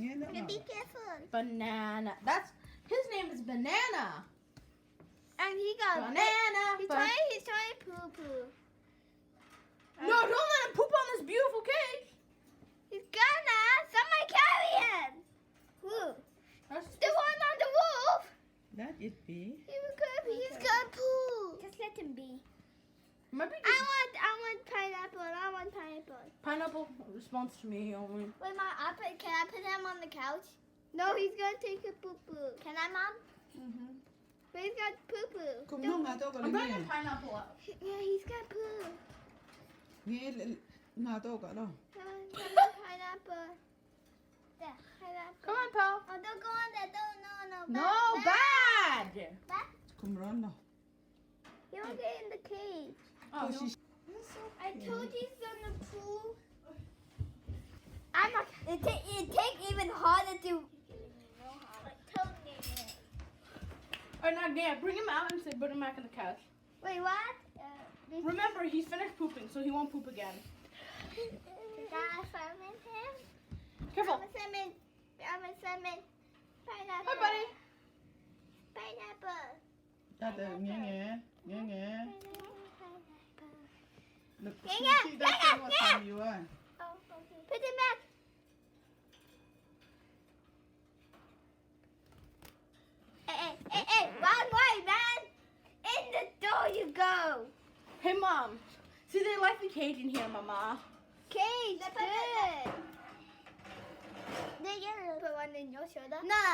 Be careful. Banana. His name is Banana. And he got Banana. He's trying to poo-poo. No, don't let him poop on this beautiful cake. He's gonna. Somebody carry him. Who? The one on the roof. That it be. He's gonna poo. Just let him be. Maybe I want pineapple. I want pineapple. Pineapple responds to me only. Wait, Mom, can I put him on the couch? No, he's gonna take a poo-poo. Can I, Mom? Mhm. But he's got poo-poo. Kom nog naar het I'm bringing pineapple up. Yeah, he's got poo. Nee, naar het ook al. Pineapple. There, pineapple. Come on, Paul. Oh, don't go on there. Don't, no. No, bad. Kom Ron. You don't get in the cage. Oh, no. I told you he's gonna poo. I'm not. It takes even harder to. Or not, yeah, bring him out and put him back on the couch. Wait, what? Remember, he's finished pooping, so he won't poop again. Careful. I'm a salmon. Pineapple. Hi, buddy. Pineapple. Dat nghe. Look, Yeah. see that what time you are. Oh, okay. Put it back. Hey, wrong way, man. In the door you go. Hey, Mom. See, they like the cage in here, Mama. Cage, good. Put one in your shoulder. No.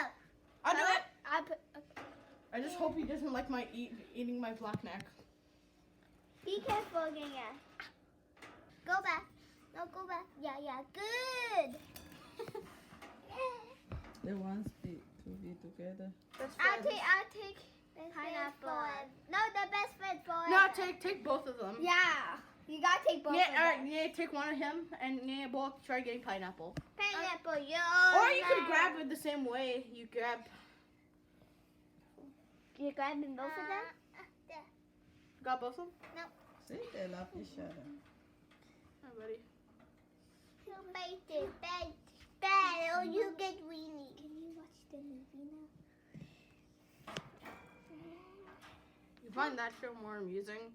I'll do it. I put. Okay. I just hope he doesn't like my eating my black neck. Be careful, Ganya. Go back. No, go back. Yeah. Good. They want to be together. I'll take pineapple. No, the best friend for No, take both of them. Yeah. You gotta take both of them. Yeah, take one of him, and yeah, we'll try getting pineapple. Pineapple, Or you could grab it the same way. You grab. You're grabbing both of them? Got both of them? No. See, they love each other. Hi, buddy. You bite it, bad, or you get weenie. Can you watch the movie now? You find that show more amusing?